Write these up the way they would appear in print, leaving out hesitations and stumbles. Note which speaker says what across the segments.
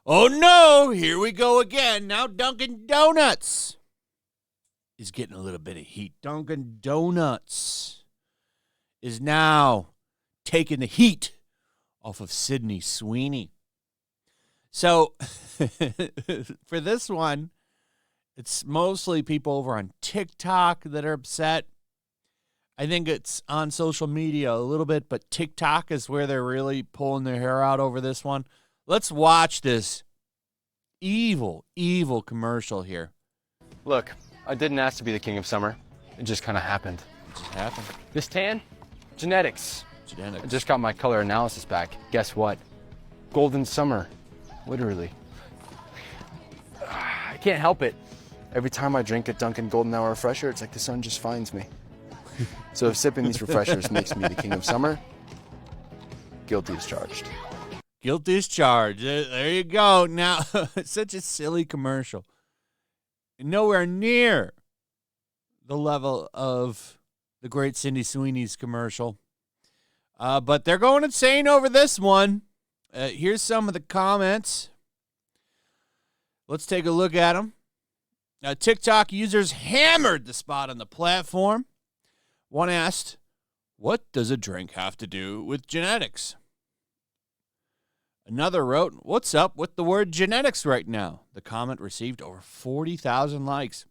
Speaker 1: Oh no, here we go again. Now Dunkin Donuts is getting a little bit of heat. Dunkin Donuts is now taking the heat off of Sydney Sweeny. So for this one, it's mostly people over on TikTok that are upset. I think it's on social media a little bit, but TikTok is where they're really pulling their hair out over this one. Let's watch this evil, evil commercial here.
Speaker 2: Look, I didn't ask to be the king of summer. It just kind of happened.
Speaker 1: It just happened.
Speaker 2: This tan? Genetics. I just got my color analysis back. Guess what? Golden summer. Literally. I can't help it. Every time I drink a Dunkin' Golden Hour Refresher, it's like the sun just finds me. So if sipping these refreshers makes me the king of summer, guilty as charged.
Speaker 1: Guilty as charged. There you go. Now, it's such a silly commercial. Nowhere near the level of the great Sydney Sweeney's commercial. But they're going insane over this one. Here's some of the comments. Let's take a look at them. TikTok users hammered the spot on the platform. One asked, "What does a drink have to do with genetics?" Another wrote, "What's up with the word genetics right now?" The comment received over 40,000 likes.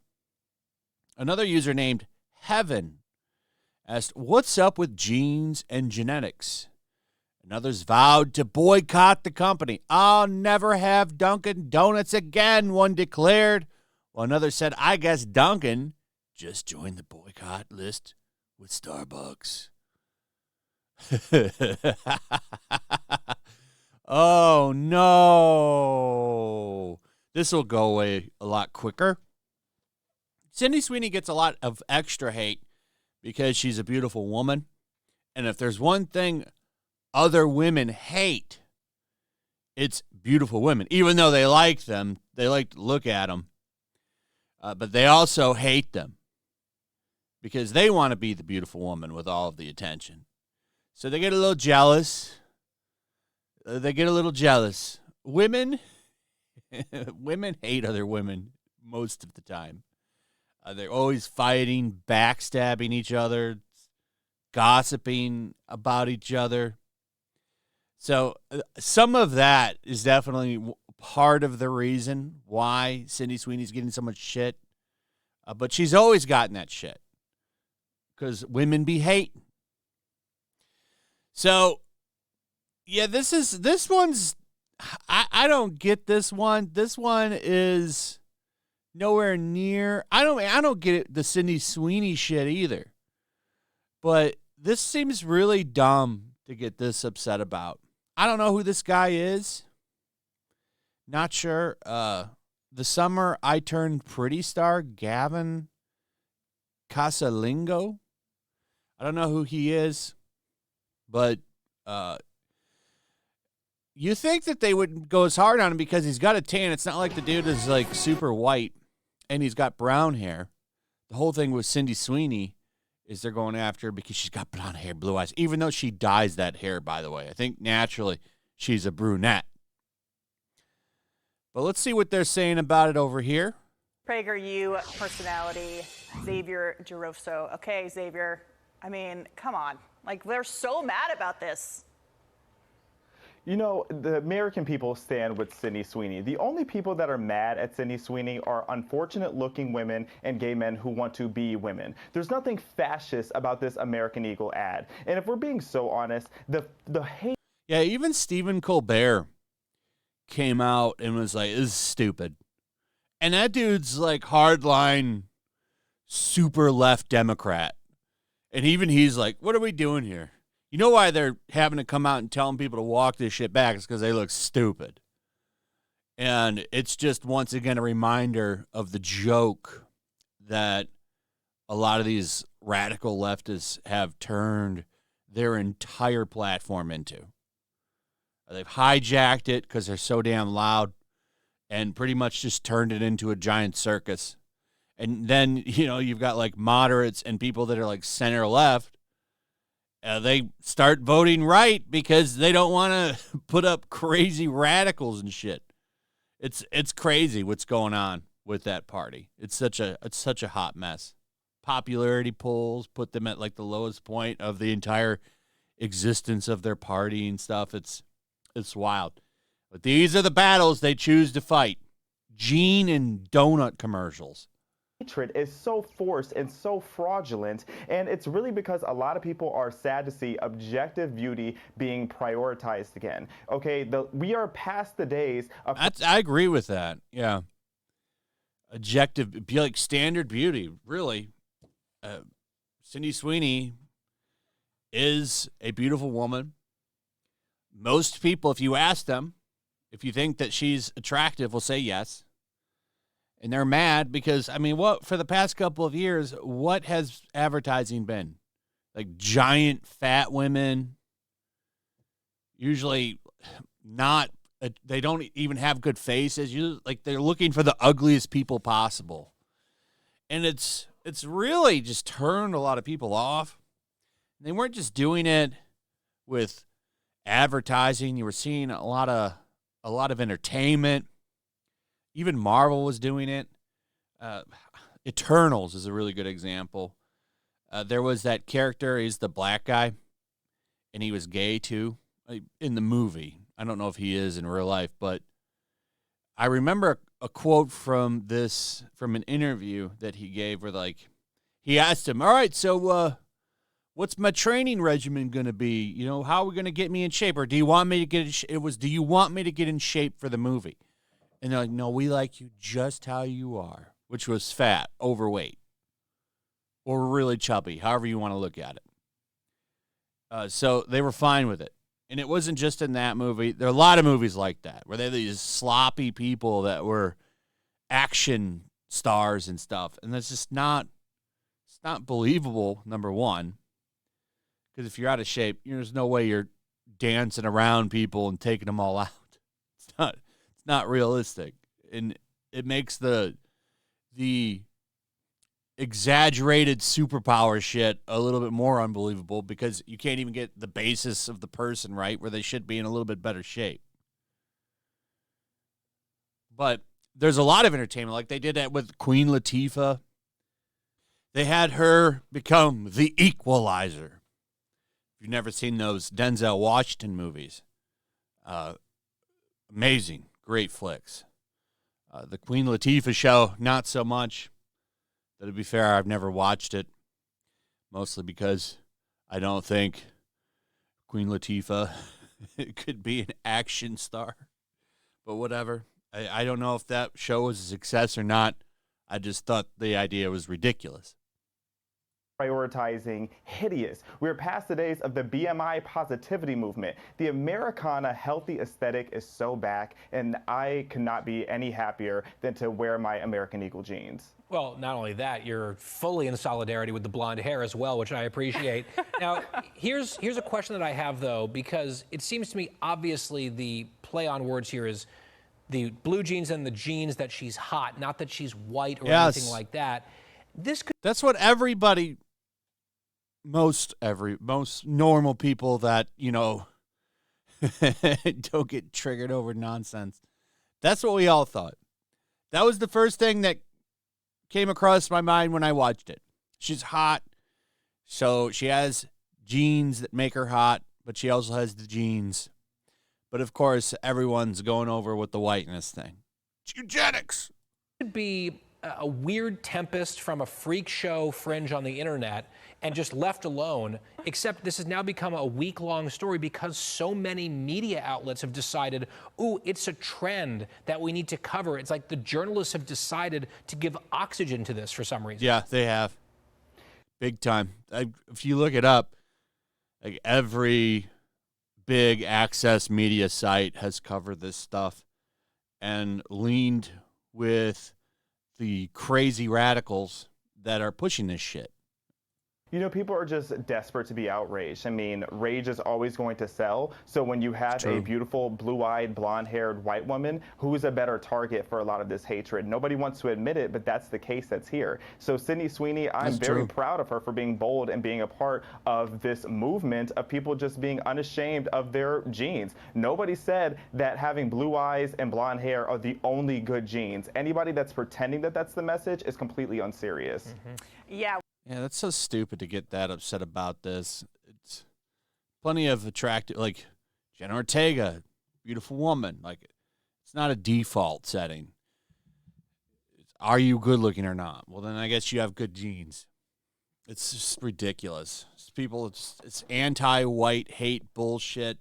Speaker 1: Another user named Heaven asked, "What's up with genes and genetics?" And others vowed to boycott the company. "I'll never have Dunkin' Donuts again," one declared. While another said, "I guess Dunkin' just joined the boycott list with Starbucks." Oh, no. This will go away a lot quicker. Sydney Sweeny gets a lot of extra hate because she's a beautiful woman. And if there's one thing other women hate, it's beautiful women. Even though they like them, they like to look at them. But they also hate them because they want to be the beautiful woman with all of the attention. So they get a little jealous. Women hate other women most of the time. They're always fighting, backstabbing each other, gossiping about each other. So some of that is definitely part of the reason why Sydney Sweeney's getting so much shit. But she's always gotten that shit because women be hating. So, yeah, this one's, I don't get this one. This one is nowhere near, I don't get it, the Sydney Sweeny shit either. But this seems really dumb to get this upset about. I don't know who this guy is. Not sure. The summer I turned pretty star, Gavin Casalingo. I don't know who he is, but you think that they wouldn't go as hard on him because he's got a tan. It's not like the dude is like super white and he's got brown hair. The whole thing with Sydney Sweeny is they're going after her because she's got blonde hair, blue eyes, even though she dyes that hair, by the way. I think naturally she's a brunette. But let's see what they're saying about it over here.
Speaker 3: PragerU personality, Xavier Giroso. Okay, Xavier, I mean, come on. Like, they're so mad about this.
Speaker 4: You know, the American people stand with Sydney Sweeny. The only people that are mad at Sydney Sweeny are unfortunate-looking women and gay men who want to be women. There's nothing fascist about this American Eagle ad. And if we're being so honest, the hate...
Speaker 1: Yeah, even Stephen Colbert came out and was like, "This is stupid." And that dude's like hardline, super left Democrat. And even he's like, "What are we doing here?" You know why they're having to come out and telling people to walk this shit back? It's because they look stupid. And it's just, once again, a reminder of the joke that a lot of these radical leftists have turned their entire platform into. They've hijacked it because they're so damn loud and pretty much just turned it into a giant circus. And then, you've got like moderates and people that are like center left. They start voting right because they don't want to put up crazy radicals and shit. It's crazy what's going on with that party. It's such a hot mess. Popularity polls put them at like the lowest point of the entire existence of their party and stuff. It's wild. But these are the battles they choose to fight. Gene and donut commercials.
Speaker 4: Hatred is so forced and so fraudulent, and it's really because a lot of people are sad to see objective beauty being prioritized again. Okay, we are past the days of...
Speaker 1: I agree with that. Yeah. Objective, be like standard beauty, really. Sydney Sweeny is a beautiful woman. Most people, if you ask them, if you think that she's attractive, will say yes. And they're mad because, for the past couple of years, what has advertising been? Like giant fat women, usually not, they don't even have good faces. Like they're looking for the ugliest people possible. And it's really just turned a lot of people off. They weren't just doing it with advertising. You were seeing a lot of entertainment. Even Marvel was doing it. Eternals is a really good example. There was that character, he's the black guy, and he was gay too in the movie. I don't know if he is in real life, but I remember a quote from an interview that he gave where he asked him, all right, so what's my training regimen going to be? How are we going to get me in shape? Or do you want me to do you want me to get in shape for the movie? And they're like, no, we like you just how you are, which was fat, overweight, or really chubby, however you want to look at it. So they were fine with it. And it wasn't just in that movie. There are a lot of movies like that, where they're these sloppy people that were action stars and stuff. And that's just not believable, number one. Because if you're out of shape, there's no way you're dancing around people and taking them all out. It's not realistic, and it makes the exaggerated superpower shit a little bit more unbelievable because you can't even get the basis of the person right where they should be in a little bit better shape. But there's a lot of entertainment, like they did that with Queen Latifah. They had her become the equalizer. If you've never seen those Denzel Washington movies, amazing. Great flicks. The Queen Latifah show, not so much. But to be fair, I've never watched it. Mostly because I don't think Queen Latifah could be an action star. But whatever. I don't know if that show was a success or not. I just thought the idea was ridiculous.
Speaker 4: Prioritizing hideous. We're past the days of the BMI positivity movement. The Americana healthy aesthetic is so back, and I could not be any happier than to wear my American Eagle jeans.
Speaker 5: Well, not only that, you're fully in solidarity with the blonde hair as well, which I appreciate. Now, here's a question that I have, though, because it seems to me obviously the play on words here is the blue jeans and the jeans that she's hot, not that she's white or anything like that.
Speaker 1: That's what everybody, most normal people that, don't get triggered over nonsense. That's what we all thought. That was the first thing that came across my mind when I watched it. She's hot, so she has genes that make her hot, but she also has the genes. But of course, everyone's going over with the whiteness thing. It's eugenics.
Speaker 5: Could be a weird tempest from a freak show fringe on the internet and just left alone, except this has now become a week-long story because so many media outlets have decided, ooh, it's a trend that we need to cover. It's like the journalists have decided to give oxygen to this for some reason.
Speaker 1: Yeah, they have. Big time. If you look it up, like every big access media site has covered this stuff and leaned with the crazy radicals that are pushing this shit.
Speaker 4: You know, people are just desperate to be outraged. I mean, rage is always going to sell. So when you have a beautiful, blue-eyed, blonde-haired white woman, who's a better target for a lot of this hatred? Nobody wants to admit it, but that's the case that's here. So Sydney Sweeny, I'm very proud of her for being bold and being a part of this movement of people just being unashamed of their genes. Nobody said that having blue eyes and blonde hair are the only good genes. Anybody that's pretending that that's the message is completely unserious.
Speaker 3: Yeah.
Speaker 1: Yeah, that's so stupid to get that upset about this. It's plenty of attractive, like Jenna Ortega, beautiful woman. Like, it's not a default setting. Are you good looking or not? Well, then I guess you have good genes. It's just ridiculous. It's anti-white hate bullshit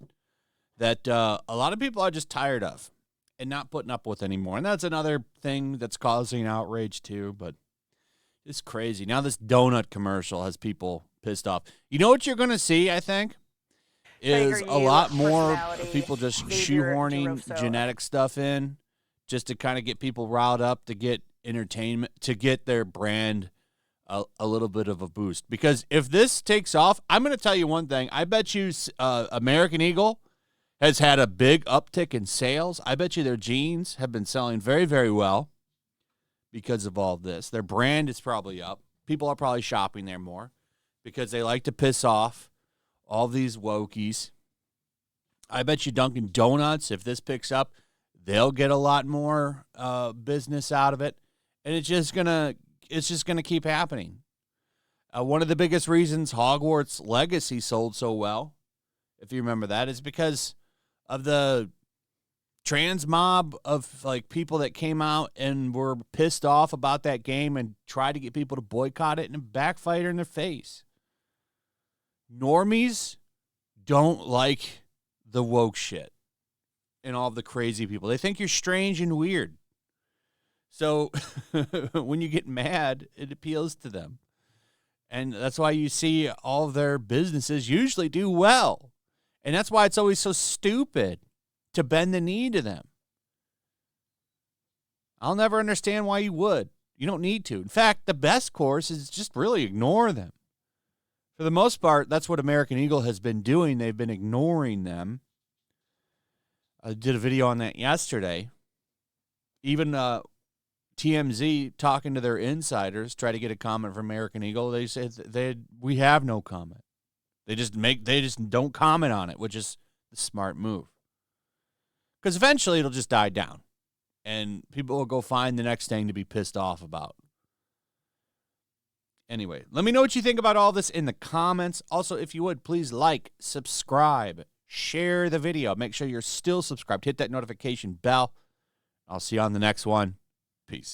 Speaker 1: that a lot of people are just tired of and not putting up with anymore. And that's another thing that's causing outrage too, but it's crazy. Now this donut commercial has people pissed off. You know what you're going to see, I think, is a lot more people just shoehorning genetic stuff in just to kind of get people riled up, to get entertainment, to get their brand a little bit of a boost. Because if this takes off, I'm going to tell you one thing. I bet you American Eagle has had a big uptick in sales. I bet you their jeans have been selling very, very well because of all this. Their brand is probably up. People are probably shopping there more because they like to piss off all these wokies. I bet you Dunkin Donuts, if this picks up, they'll get a lot more business out of it. And it's just gonna keep happening. One of the biggest reasons Hogwarts Legacy sold so well, if you remember that, is because of the trans mob of like people that came out and were pissed off about that game and tried to get people to boycott it, and it backfired in their face. Normies don't like the woke shit and all the crazy people. They think you're strange and weird. So when you get mad, it appeals to them. And that's why you see all of their businesses usually do well. And that's why it's always so stupid to bend the knee to them. I'll never understand why you would. You don't need to. In fact, the best course is just really ignore them. For the most part, that's what American Eagle has been doing. They've been ignoring them. I did a video on that yesterday. Even TMZ, talking to their insiders, try to get a comment from American Eagle. They said we have no comment. They just don't comment on it, which is the smart move. Because eventually it'll just die down. And people will go find the next thing to be pissed off about. Anyway, let me know what you think about all this in the comments. Also, if you would, please like, subscribe, share the video. Make sure you're still subscribed. Hit that notification bell. I'll see you on the next one. Peace.